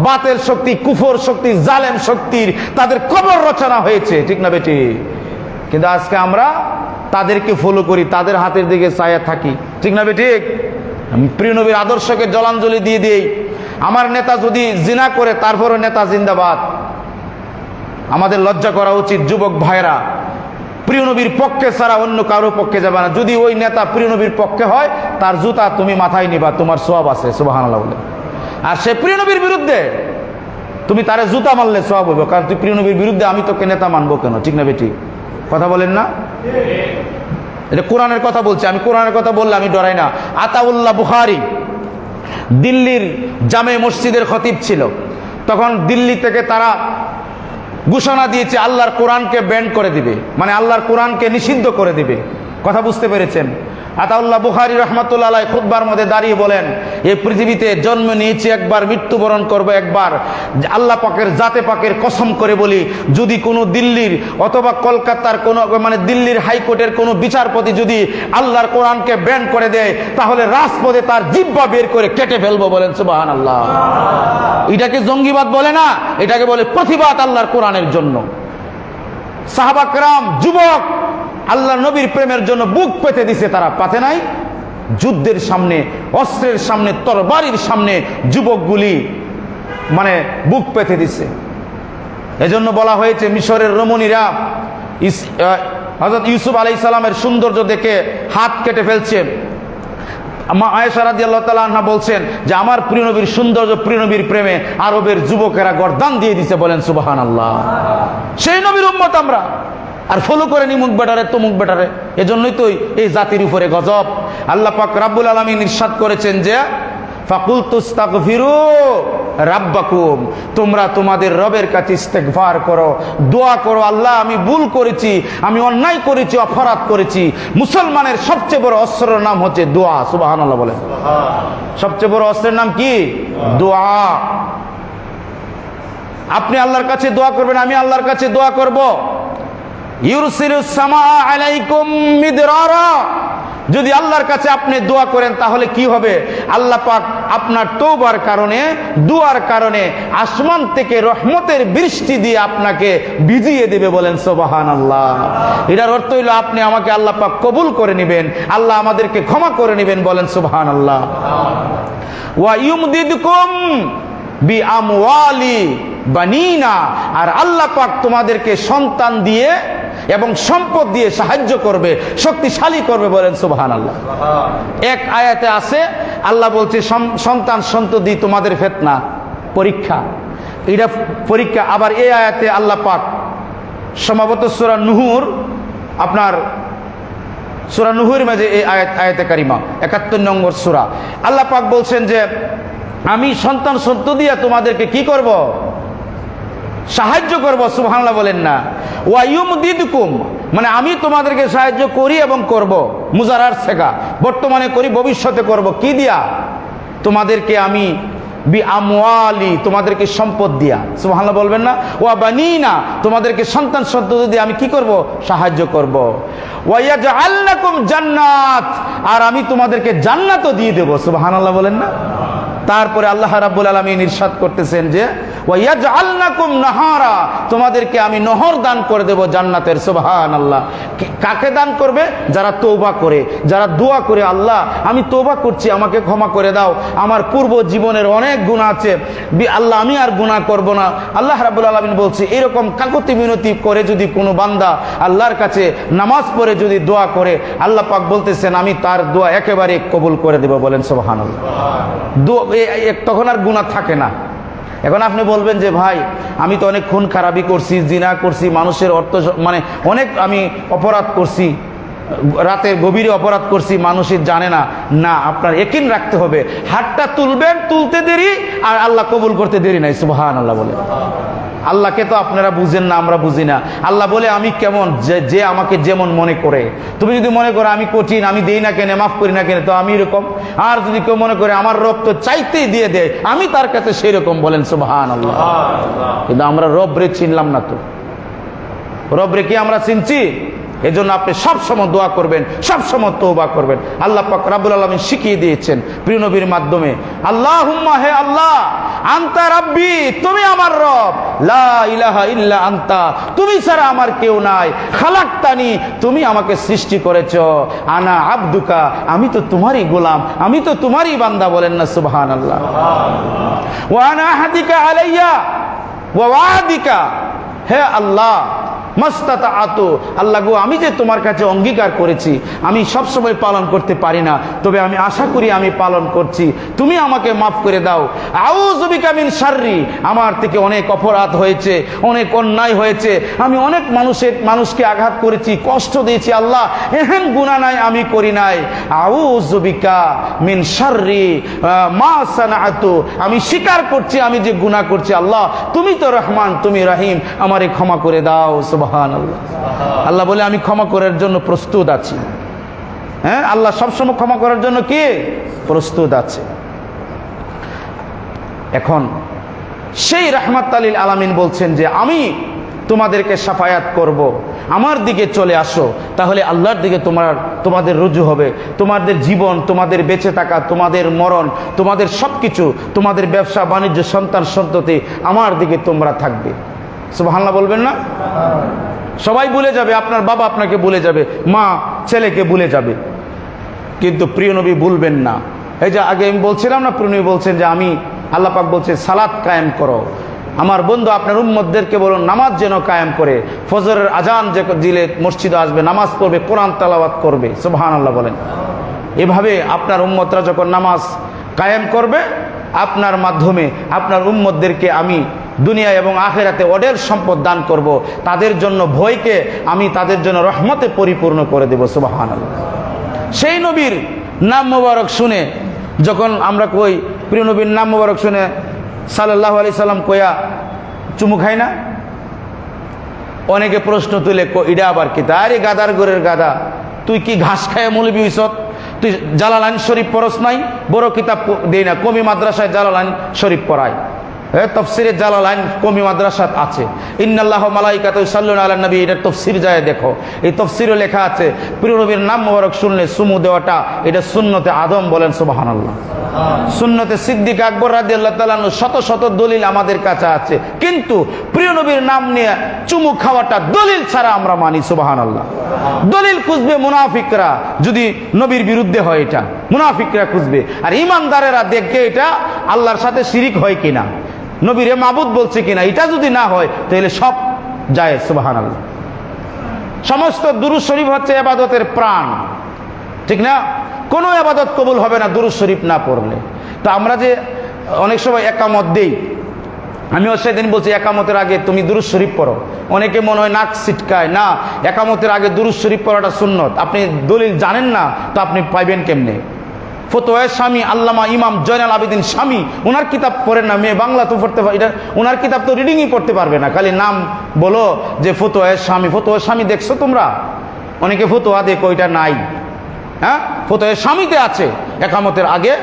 বাতিল শক্তি, কুফর শক্তি, জালেম শক্তির তাদের কবর রচনা হয়েছে, ঠিক না বেটি? কিন্তু আজকে আমরা তাদেরকে ফলো করি, তাদের হাতের দিকে ছায়া থাকি, ঠিক না বেটি? আমি প্রিয় নবীর আদর্শকে জলাঞ্জলি দিয়ে দিই। আমার নেতা যদি জিনা করে তারপরও নেতা জিন্দাবাদ। আমাদের লজ্জা করা উচিত। যুবক ভাইরা, প্রিয় নবীর পক্ষে ছাড়া অন্য কারো পক্ষে যাবে না। যদি ওই নেতা প্রিয় নবীর পক্ষে হয়, তার জুতা তুমি মাথায় নিবা, তোমার সওয়াব আছে। সুবহানাল্লাহ বলে। আর সে প্রিয় নবীর বিরুদ্ধে, তুমি তারে জুতা মারলে সওয়াব হবে, কারণ তুই প্রিয় নবীর বিরুদ্ধে, আমি তোকে নেতা মানবো কেন? ঠিক না বেটি? কথা বলেন না? এটা কোরআনের কথা বলছি, আমি কোরআনের কথা বললে আমি ডরাই না। আতাউল্লাহ বুখারী দিল্লির জামে মসজিদের খতিব ছিল। তখন দিল্লি থেকে তারা ঘোষণা দিয়েছে আল্লাহর কোরআনকে ব্যান করে দিবে, মানে আল্লাহর কোরআনকে নিষিদ্ধ করে দিবে। কথা বুঝতে পেরেছেন? আতাউল্লাহ বুখারী রাহমাতুল্লাহ আলাইহি খুতবার মধ্যে দাঁড়িয়ে বলেন, এই পৃথিবীতে জন্ম নিয়েছি একবার, মৃত্যুবরণ করব একবার। আল্লাহ পাকের জাতে পাকের কসম করে বলি, যদি কোনো দিল্লির অথবা কলকাতার কোনো দিল্লির হাইকোর্টের কোনো বিচারপতি যদি আল্লাহর কোরআনকে ব্যান করে দেয়, তাহলে রাজপথে তার জিহ্বা বের করে কেটে ফেলবো। বলেন সুবহানাল্লাহ। এটাকে জঙ্গিবাদ বলে না, এটাকে বলে প্রতিবাদ আল্লাহর কোরআনের জন্য। সাহাবা কেরাম, যুবক, আল্লাহ নবীর প্রেমের জন্য বুক পেতে দিছে, তারা পাতে নাই। যুদ্ধের সামনে, অস্ত্রের সামনে, তরবারির সামনে যুবকগুলি বুক পেতে দিছে। এজন্য বলা হয়েছে মিশরের রমণীরা হযরত ইউসুফ আলাইহিস সালামের সৌন্দর্য দেখে হাত কেটে ফেলছে। মা আয়েশা রাদিয়াল্লাহু তাআলা আনহা বলছেন যে আমার প্রিয় নবীর সৌন্দর্য, প্রিয় নবীর প্রেমে আরবের যুবকেরা গর্দান দিয়ে দিছে। বলেন সুবহানাল্লাহ। সেই নবীর উম্মত আমরা, আর ফলো করে নি মুখ বেটারে তমুক বেটারে। এজন্যই তো এই জাতির উপরে গজব। আল্লাহ পাক রাব্বুল আলামিন ইরশাদ করেছেন যে ফাকুলতুস্তাগফিরু রাব্বাকুম, তোমরা তোমাদের রবের কাছে ইস্তেগফার করো, দোয়া করো, আল্লাহ আমি ভুল করেছি, আমি অন্যায় করেছি, অপরাধ করেছি। মুসলমানের সবচেয়ে বড় অস্ত্রের নাম হচ্ছে দোয়া। সুবহানাল্লাহ বলেন। সবচেয়ে বড় অস্ত্রের নাম কি? দোয়া। আপনি আল্লাহর কাছে দোয়া করবেন, আমি আল্লাহর কাছে দোয়া করব। ইউরসিলুস সামা আলাইকুম মিদরারা, যদি আল্লাহর কাছে আপনি দোয়া করেন তাহলে কি হবে? আল্লাহ পাক আপনার তওবার কারণে, দুয়ার কারণে আসমান থেকে রহমতের বৃষ্টি দিয়ে আপনাকে ভিজিয়ে দেবে। বলেন সুবহানাল্লাহ। এটার অর্থ হইল আপনি আমাকে আল্লাহ পাক কবুল করে নেবেন, আল্লাহ আমাদেরকে ক্ষমা করে নেবেন। বলেন সুবহানাল্লাহ। ওয়া ইউমদিদকুম বিআমওয়ালি বানিনা, আর আল্লাহ পাক তোমাদেরকে সন্তান দিয়ে এবং সম্পদ দিয়ে সাহায্য করবে, শক্তিশালী করবে। বলেন সুবহানাল্লাহ। এক আয়াতে আছে আল্লাহ বলছে সন্তান সন্ততি তোমাদের ফিতনা, পরীক্ষা, এটা পরীক্ষা। আবার এই আয়াতে আল্লাহ পাক সম্ভবত সূরা নূর, আপনার সূরা নূরের মাঝে এই আয়াতে কারিমা ৭১ নম্বর সূরা, আল্লাহ পাক বলছেন যে আমি সন্তান সন্ততি দিয়ে তোমাদেরকে কি করব? সাহায্য করব। সুবহানাল্লাহ বলেন না। ওয়া ইউমদিদকুম, আমি তোমাদেরকে সাহায্য করি এবং করব। মুজারার শেখা, বর্তমানে করি, ভবিষ্যতে করব। কি দিয়া? তোমাদেরকে আমি বিআমওয়ালি, তোমাদেরকে সম্পদ দিয়া। সুবহানাল্লাহ বলবেন না? ওয়া বানিনা, তোমাদেরকে সন্তান সন্ততি দিয়ে আমি কি করব? সাহায্য করব। ওয়া ইয়াজআলনাকুম জান্নাত, আর আমি তোমাদেরকে জান্নাতও দিয়ে দেব। সুবহানাল্লাহ বলেন না? তারপরে আল্লাহ রাব্বুল আলামিন ইরশাদ করতেছেন যে ওয়া ইয়াজআলনাকুম নাহারা, তোমাদেরকে আমি নহর দান করে দেব জান্নাতের। সুবহানাল্লাহ। কাকে দান করবে? যারা তওবা করে, যারা দোয়া করে, আল্লাহ আমি তওবা করছি, আমাকে ক্ষমা করে দাও, আমার পূর্ব জীবনের অনেক গুনাহ আছে, আল্লাহ আমি আর গুনাহ করব না। আল্লাহ রাব্বুল আলামিন বলছে এরকম কাকুতি মিনতি করে যদি কোনো বান্দা আল্লাহর কাছে নামাজ পড়ে যদি দোয়া করে, আল্লাহ পাক বলতেছেন আমি তার দোয়া একেবারে কবুল করে দেব। বলেন সুবহানাল্লাহ। তখন আর গুনাহ থাকে না। এখন আপনি বলবেন যে ভাই আমি তো অনেক খুন খারাপি করছি, জিনা করছি, মানুষের অর্থ অনেক আমি অপরাধ করছি, রাতের গভীরে অপরাধ করছি, মানুষের জানে না। না, আপনার ইয়াকিন রাখতে হবে। হাতটা তুলবেন, তুলতে দেরি আর আল্লাহ কবুল করতে দেরি নাই। সুবহানাল্লাহ বলে। আল্লাহকে তো আপনারা বুঝেন না, আমরা বুঝি না। আল্লাহ বলে আমি কেমন, যে আমাকে যেমন মনে করে। তুমি যদি মনে করো আমি কঠিন, আমি দেই না কেন, মাফ করি না কেন, তো আমি এরকম। আর যদি কেউ মনে করে আমার রব তো চাইতেই দিয়ে দেয়, আমি তার কাছে সেই রকম। বলেন সুবহানাল্লাহ। কিন্তু আমরা রবরে চিনলাম না। তো রবরে কি আমরা চিনছি? এজন্য আপনি সবসময় দোয়া করবেন, সবসময় তওবা করবেন। আল্লাহ পাক রাব্বুল আলামিন শিখিয়ে দিয়েছেন প্রিয় নবীর মাধ্যমে, আল্লাহুম্মা, হে আল্লাহ, আনতা রাব্বি, তুমি আমার রব, লা ইলাহা ইল্লা আনতা, তুমি ছাড়া আমার কেউ নাই, খালাকতানি, তুমি আমাকে সৃষ্টি করেছো, আনা আবদুকা, আমি তো তোমারই গোলাম, আমি তো তোমারই বান্দা। বলেন না সুবহানাল্লাহ। ওয়া আনা আহাদিকা আলাইয়া ওয়া ওয়াদিকা, হে আল্লাহ মাস্তাতাআতু, আল্লাহ গো আমি যে তোমার কাছে অঙ্গীকার করেছি আমি সবসময় পালন করতে পারি না, তবে আমি আশা করি আমি পালন করছি, তুমি আমাকে মাফ করে দাও। আউযু বিকা মিন শাররি, আমার থেকে অনেক অপরাধ হয়েছে, অনেক অন্যায় হয়েছে, আমি অনেক মানুষকে আঘাত করেছি, কষ্ট দিয়েছি, আল্লাহ এহেন গুনাহ নাই আমি করি নাই। আউযু বিকা মিন শাররি মা সানাআতু, আমি স্বীকার করছি আমি যে গুনাহ করছি, আল্লাহ তুমি তো রহমান, তুমি রহিম, আমারে ক্ষমা করে দাও। সুবহানাল্লাহ। আল্লাহ বলে আমি ক্ষমা করার জন্য প্রস্তুত আছি। হ্যাঁ, আল্লাহ সবসময় ক্ষমা করার জন্য কি প্রস্তুত আছে। এখন সেই রাহমাত লিল আলামিন বলছেন যে আমি তোমাদেরকে শাফায়াত করব, আমার দিকে চলে আসো, তাহলে আল্লাহর দিকে তোমাদের রুজু হবে। তোমাদের জীবন, তোমাদের বেঁচে থাকা, তোমাদের মরণ, তোমাদের সব কিছু, তোমাদের ব্যবসা বাণিজ্য, সন্তান সন্ততি আমার দিকে তোমরা থাকবে। সুবহানাল্লাহ বলবেন না? সবাই ভুলে যাবে, আপনার বাবা আপনাকে ভুলে যাবে, মা ছেলেকে ভুলে যাবে, কিন্তু প্রিয় নবী ভুলবেন না। এই যে আগে আমি বলছিলাম না, প্রিয় নবী বলছেন যে আমি, আল্লাহ পাক বলছে সালাত কায়েম করো। আমার বন্ধু আপনার উম্মতদেরকে বলুন নামাজ যেন কায়েম করে, ফজরের আজান যে দিলে মসজিদে আসবে, নামাজ পড়বে, কোরআন তেলাওয়াত করবে। সুবহানাল্লাহ বলেন। এভাবে আপনার উম্মতরা যখন নামাজ কায়েম করবে, আপনার মাধ্যমে আপনার উম্মতদেরকে আমি দুনিয়া এবং আখিরাতে অঢেল সম্পদ দান করব। তাদের জন্য ভয়কে আমি তাদের জন্য রহমতে পরিপূর্ণ করে দেব। সুবহানাল্লাহ। সেই নবীর নাম মোবারক শুনে যখন আমরা কই, প্রিয় নবীর নাম মোবারক শুনে সাল্লাল্লাহু আলাইহি সাল্লাম কয়া চুমু খাই না? অনেকে প্রশ্ন তুলে, ইডা আবার কি? আরে গাদার গোরের গাদা, তুই কি ঘাস খায় মৌলবী হইছত? তুই জালালাইন শরীফ পড়স নাই? বড় কিতাব দেই না, কমি মাদ্রাসায় জালালাইন শরীফ পড়ায়। তফসিরে জালালাইন কমি মাদ্রাসাত আছে। ইন্নাল্লাহ মালাইকাতু ইউসাল্লুনা আলান নবী, এটা তফসির যায় দেখো, এই তফসিরও লেখা আছে প্রিয় নবীর নাম মোবারক শুনলে চুমু দেওয়াটা এটা সুন্নতে আদম। বলেন সুবহানাল্লাহ। সুন্নতে সিদ্দিক আকবর রাদিয়াল্লাহু তাআলা আনহু শত শত দলিল আমাদের কাছে আছে, কিন্তু প্রিয় নবীর নাম নিয়ে চুমু খাওয়াটা দলিল ছাড়া আমরা মানি। সুবহানাল্লাহ। দলিল খুঁজবে মুনাফিকরা, যদি নবীর বিরুদ্ধে হয় এটা মুনাফিকরা খুঁজবে, আর ইমানদারেরা দেখবে এটা আল্লাহর সাথে শিরিক হয় কিনা, নবীরে মাবুদ বলছে কিনা, এটা যদি না হয় তাহলে সব যায়। সুবহানাল্লাহ। সমস্ত দুরূদ শরীফ হচ্ছে ইবাদতের প্রাণ, ঠিক না? কোনো ইবাদত কবুল হবে না দুরূদ শরীফ না পড়লে। তো আমরা যে অনেক সময় একামত দেই, আমিও সেদিন বলছি একামতের আগে তুমি দুরূদ শরীফ পড়ো। অনেকে মনে হয় নাক ছিটকায়, না, একামতের আগে দুরূদ শরীফ পড়াটা সুন্নত। আপনি দলিল জানেন না তো আপনি পাইবেন কেমনে? ফতোয়ায়ে শামী আল্লামা ইমাম জয়নাল আবেদিন শামী, ওনার কিতাব পড়েন না? মেয়ে বাংলা তো পড়তে পারে, এটা ওনার কিতাব তো রিডিংই করতে পারবে না, খালি নাম বলো যে ফতোয়ায়ে শামী। ফতোয়ায়ে শামী দেখছো তোমরা? অনেকে ফতোয়া দেখো, ওইটা নাই। হ্যাঁ, ফতোয়ায়ে শামীতে আছে একামতের আগে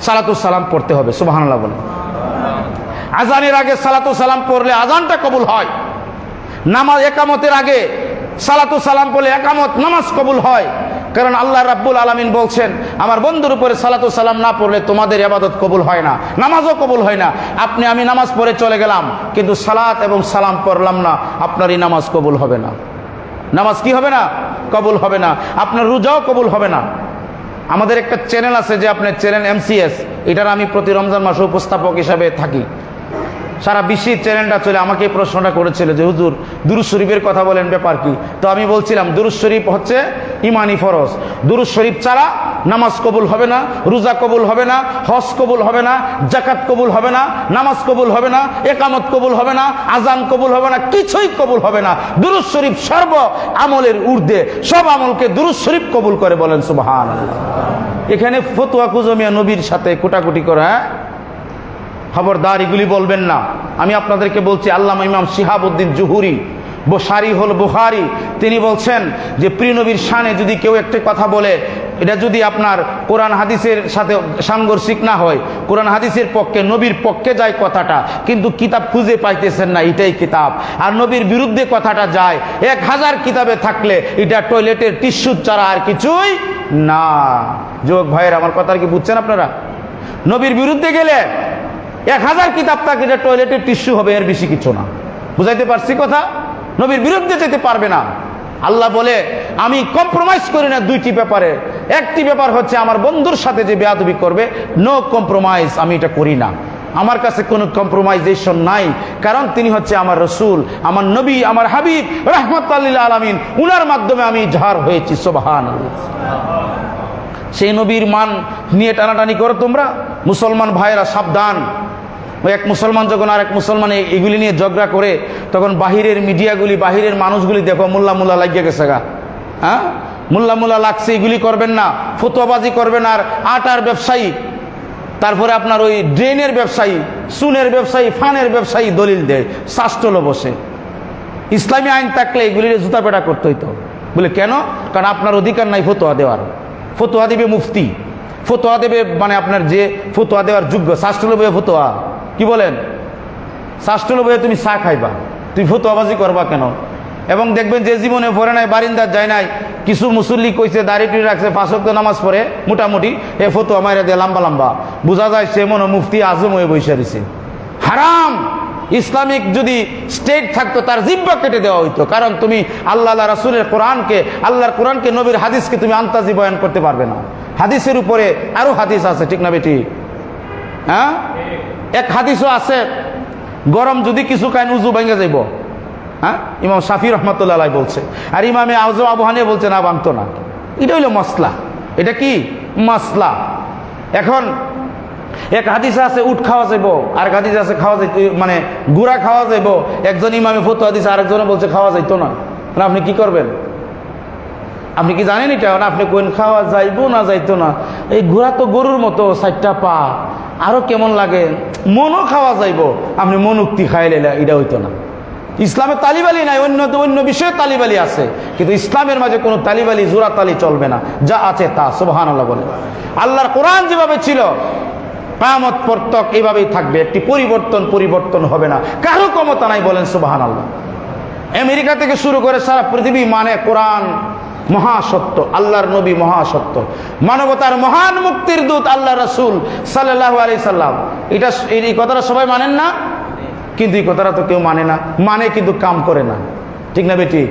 সালাতুস সালাম পড়তে হবে। সুবহানাল্লাহ বলেন। আজানের আগে সালাতুস সালাম পড়লে আজানটা কবুল হয়। নামাজ একামতের আগে সালাতুস সালাম পড়লে একামত নামাজ কবুল হয়, কারণ আল্লাহ রাব্বুল আলামিন বলছেন আমার বন্ধুর উপরে সালাতুস সালাম না পড়লে তোমাদের ইবাদত কবুল হয় না, নামাজও কবুল হয় না। আমি নামাজ পড়ে চলে গেলাম কিন্তু সালাত এবং সালাম পড়লাম না, আপনারই নামাজ কবুল হবে না। নামাজ কি হবে না? কবুল হবে না। আপনার রোজাও কবুল হবে না। আমাদের একটা চ্যানেল আছে, যে আপনার চ্যানেল MCS, এটার আমি প্রতি রমজান মাসে উপস্থাপক হিসাবে থাকি। সারা বিশ্বের চ্যানেলটা চলে। আমাকে এই প্রশ্নটা করেছিল যে হুজুর দুরূদ শরীফের কথা বলেন, ব্যাপার কি? তো আমি বলছিলাম দুরূদ শরীফ হচ্ছে ইমানি ফরজ। দুরূদ শরীফ ছাড়া নামাজ কবুল হবে না, রোজা কবুল হবে না, হজ কবুল হবে না, যাকাত কবুল হবে না, নামাজ কবুল হবে না, একামত কবুল হবে না, আজান কবুল হবে না, কিছুই কবুল হবে না। দুরূদ শরীফ সর্ব আমলের ঊর্ধ্বে, সব আমলকে দুরূদ শরীফ কবুল করে। বলেন সুবহানাল্লাহ। এখানে ফতোয়া কুজমিয়া নবীর সাথে কোটাকুটি করে, হ্যাঁ, খবরদার এগুলি বলবেন না। আমি আপনাদেরকে বলছি, আল্লামা ইমাম শিহাবউদ্দিন জুহুরি, বুখারী হল বুখারী, তিনি বলছেন যে প্রিয় নবীর শানে যদি কেউ একটা কথা বলে, এটা যদি আপনার কোরআন হাদিসের সাথে সাংঘর্ষিক না হয়, কোরআন হাদিসের পক্ষে, নবীর পক্ষে যায় কথাটা, কিন্তু কিতাব খুঁজে পাইতেছেন না, এটাই কিতাব, আর নবীর বিরুদ্ধে কথাটা যায় 1000 কিতাবে থাকলে এটা টয়লেটের টিস্যু ছাড়া আর কিছুই না। যুবক ভাইয়ের আমার কথা কি বুঝছেন আপনারা? নবীর বিরুদ্ধে গেলে 1000 কিতাব থাকে, এটা টয়লেটের টিস্যু হবে, এর বেশি কিছু না। বুঝাইতে পারছি কথা? নবীর বিরুদ্ধে যেতে পারবে না। আল্লাহ বলে আমি কম্প্রোমাইজ করি না দুইটি ব্যাপারে। একটি ব্যাপার হচ্ছে আমার বন্ধুর সাথে যে বেয়াদবি করবে, নো কম্প্রোমাইজ, আমি এটা করি না। আমার কাছে কোনো কম্প্রোমাইজেশন নাই, কারণ তিনি হচ্ছে আমার রসুল, আমার নবী, আমার হাবিব রাহমাতুল লিল আলামিন, উনার মাধ্যমে আমি ইজহার হয়েছি। সুবহানাল্লাহ। সেই নবীর মান নিয়ে টানাটানি করো তোমরা। মুসলমান ভাইয়েরা সাবধান। ওই এক মুসলমান যখন আর এক মুসলমান এগুলি নিয়ে ঝগড়া করে, তখন বাহিরের মিডিয়াগুলি, বাহিরের মানুষগুলি দেখো মোল্লা মোল্লা লাগিয়ে গেছে গা। হ্যাঁ, মোল্লা মোল্লা লাগছে, এগুলি করবেন না, ফতোয়াবাজি করবেন। আর আটার ব্যবসায়ী, তারপরে আপনার ওই ড্রেনের ব্যবসায়ী, সুনের ব্যবসায়ী, ফানের ব্যবসায়ী দলিল দেয়, শাস্ত্রলো বসে। ইসলামী আইন থাকলে এগুলির জুতা পেটা করতে হইতো। বলে কেন? কারণ আপনার অধিকার নাই ফতোয়া দেওয়ার। ফতোয়া দিবে মুফতি, ফতোয়া দেবে মানে আপনার যে ফতোয়া দেওয়ার যোগ্য। শাস্ত্রীয় বইয়ে ফতোয়া কি বলেন? শাস্ত্রীয় বইয়ে তুমি চা খাইবা, তুমি ফতোয়াবাজি করবা কেন? এবং দেখবেন যে জীবনে পড়ে নাই, বারিন্দার যায় নাই, কিছু মুসল্লি কইছে দাড়ি টুড়ি রাখছে, 5 ওয়াক্ত নামাজ পড়ে মোটামুটি, এ ফতোয়া মাইরা দিয়ে লম্বা লম্বা, বোঝা যায় সে মনে মুফতি আজম হয়ে বসে রয়েছে। হারাম। ইসলামিক যদি স্টেট থাকতো তার জিহ্বা কেটে দেওয়া হইতো। কারণ তুমি আল্লাহ রাসূলের কোরআনকে, আল্লাহর কোরআনকে, নবীর হাদিসকে তুমি আন্তাজি বয়ান করতে পারবে না। হাদিসের উপরে আরো হাদিস আছে, ঠিক না বেটি? হ্যাঁ, এক হাদিসও আছে গরম যদি কিছু খায় উজু ভেঙে যাইব। হ্যাঁ, ইমাম শাফি রহমতুল্লাহ আলাইহি বলছে, আর ইমামে আজম আবু হানিফা বলছে না, ভাঙতো না। এটা হইল মসলা। এটা কি মসলা? এখন এক হাদিস আছে উট খাওয়া যাইব, আর এক হাদিস আছে খাওয়া যাইত মানে গুড়া খাওয়া যাইব। একজন ইমামে ফতোয়া দিছে, আরেকজনে বলছে খাওয়া যাইতো না। আপনি কি করবেন? আপনি কি জানেন এটা? আপনি কোন খাওয়া যাইবো না যাইতো না? এই ঘোড়া তো গরুর মতো 4টা পা, আরো কেমন লাগে, মনও খাওয়া যাইব, আপনি মনুক্তি খাইলে এটা হইতো না। ইসলামে তালিবালি নাই, অন্য বিষয়ে তালিবালি আছে, কিন্তু ইসলামের মাঝে কোনো তালিবালি জোড়া তালি চলবে না। যা আছে তা সুবহানাল্লাহ বলে। আল্লাহর কোরআন যেভাবে ছিল কিয়ামত পর্যন্ত এইভাবেই থাকবে, একটি পরিবর্তন হবে না, কারো ক্ষমতা নাই, বলেন সুবহানাল্লাহ। আমেরিকা থেকে শুরু করে সারা পৃথিবী মানে কোরআন মহাসত্য, আল্লাহর নবী মহাসত্য, মানবতার মহান মুক্তির দূত আল্লাহ রাসূল সাল্লাল্লাহু আলাইহি সাল্লাম। এই কথাটা সবাই মানেন না, কিন্তু এই কথাটা তো কেউ মানে না, মানে কিন্তু কাম করে না, ঠিক না বেটি?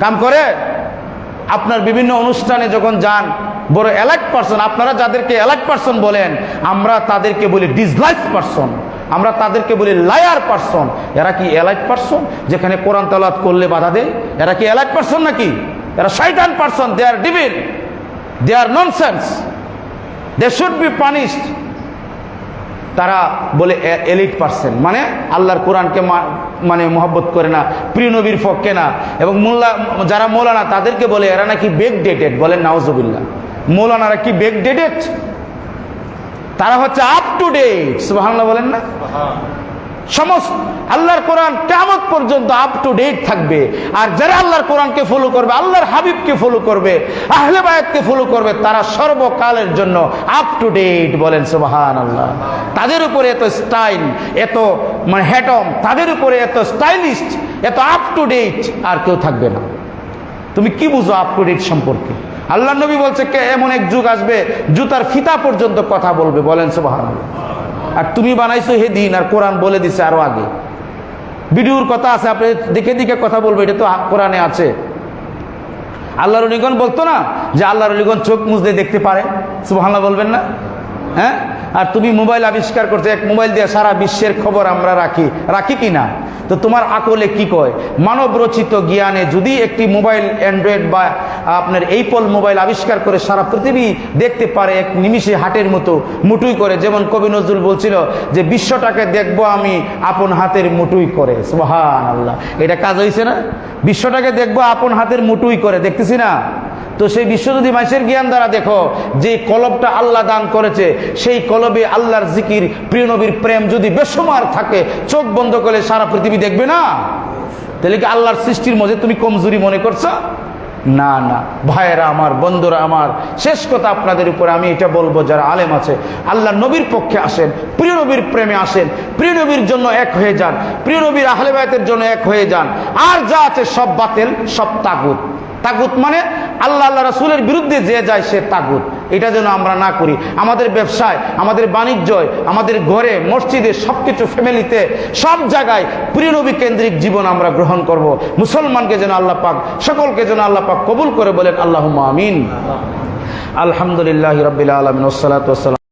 কাম করে। আপনার বিভিন্ন অনুষ্ঠানে যখন যান, বড় এলাইট পারসন, আপনারা যাদেরকে এলাইট পারসন বলেন, আমরা তাদেরকে বলি ডিসলাইক পারসন, আমরা তাদেরকে বলি লায়ার পারসন। এরা কি এলাইট পারসন যেখানে কোরআন তেলাওয়াত করলে বাধা দেয়? এরা কি এলাইট পারসন নাকি? এরা শয়তান person. They are devil, they are nonsense, they should be punished. তারা বলে এলিট পারসন, মানে আল্লাহর কোরআনকে মানে মহব্বত করে না, প্রিয় নবীর পক্ষে না। এবং যারা মৌলানা তাদেরকে বলে এরা নাকি ব্যাকডেটেড, বলেন নাউজুবিল্লাহ। মৌলানারা কি ব্যাকডেটেড? তারা হচ্ছে আপ টু ডেট, সুবহানাল্লাহ বলেন না? সমস্ত আল্লাহর কোরআন কিয়ামত পর্যন্ত আপ টু ডেট থাকবে। আর যারা আল্লাহর কোরআনকে ফলো করবে, আল্লাহর হাবিবকে ফলো করবে, আহলে বায়াতকে ফলো করবে, তারা সর্বকালের জন্য আপ টু ডেট, বলেন সুবহানাল্লাহ। তাদের উপরে এত স্টাইল, এত মানে হ্যাটম, তাদের উপরে এত স্টাইলিস্ট, এত আপ টু ডেট আর কেউ থাকবে না। তুমি কি বুঝো আপ টু ডেট সম্পর্কে? আল্লাহ নবী বলছে কে এমন এক যুগ আসবে জুতার ফিতা পর্যন্ত কথা বলবে, বলেন সুবহানাল্লাহ। আর তুমি বানাইছো হে দিন, আর কোরআন বলে দিছে আরো আগে। ভিডিওর কথা আছে, আপনি দেখে দেখে কথা বলবে, এটা তো কোরআনে আছে। আল্লাহর ওলিগণ বলতো না যে আল্লাহর ওলিগণ চোখ মুজলে দেখতে পারে, সুবহানাল্লাহ বলবেন না? হ্যাঁ, আর তুমি মোবাইল আবিষ্কার করছো, এক মোবাইল দিয়ে সারা বিশ্বের খবর আমরা রাখি কি না? তো তোমার আকলে কি কয়? মানব রচিত জ্ঞানে যদি একটি মোবাইল অ্যান্ড্রয়েড বা আপনার এইপল মোবাইল আবিষ্কার করে সারা পৃথিবী দেখতে পারে এক নিমিষে, হাটের মতো মুঠুই করে, যেমন কবি নজরুল বলছিল যে বিশ্বটাকে দেখবো আমি আপন হাতের মুঠুই করে, সুবহানাল্লাহ। এটা কাজ হয়েছে না? বিশ্বটাকে দেখবো আপন হাতের মুঠুই করে, দেখতেছি না? তো সেই বিশ্ব যদি মানুষের জ্ঞান দ্বারা দেখো, যে কলবটা আল্লাহ দান করেছে, সেই কলবে আল্লাহর জিকির, প্রিয় নবীর প্রেম যদি বেসুমার থাকে, চোখ বন্ধ করে সারা পৃথিবী দেখবে না? তাহলে কি আল্লাহর সৃষ্টির মধ্যে তুমি কমজোরি মনে করছো? না না ভাইয়েরা আমার, বন্ধুরা আমার, শেষ কথা আপনাদের উপরে আমি এটা বলবো, যারা আলেম আছে আল্লাহ নবীর পক্ষে আসেন, প্রিয় নবীর প্রেমে আসেন, প্রিয় নবীর জন্য এক হয়ে যান, প্রিয় নবীর আহলে বায়াতের জন্য এক হয়ে যান। আর যা আছে সব বাতিল, সব তাগুত। তাগুত মানে আল্লাহ রাসূলের বিরুদ্ধে যে যায় সে তাগুত। এটা যেন আমরা না করি। আমাদের ব্যবসায়, আমাদের বাণিজ্যয়, আমাদের ঘরে, মসজিদে, সবকিছু, ফ্যামিলিতে, সব জায়গায় প্রিয় নবী কেন্দ্রিক জীবন আমরা গ্রহণ করব। মুসলমানকে যেন আল্লাহ পাক, সকলকে যেন আল্লাহ পাক কবুল করে, বলেন আল্লাহুম্মা আমিন। আলহামদুলিল্লাহি রাব্বিল আলামিন, ওয়াসসালাতু ওয়াসসালামু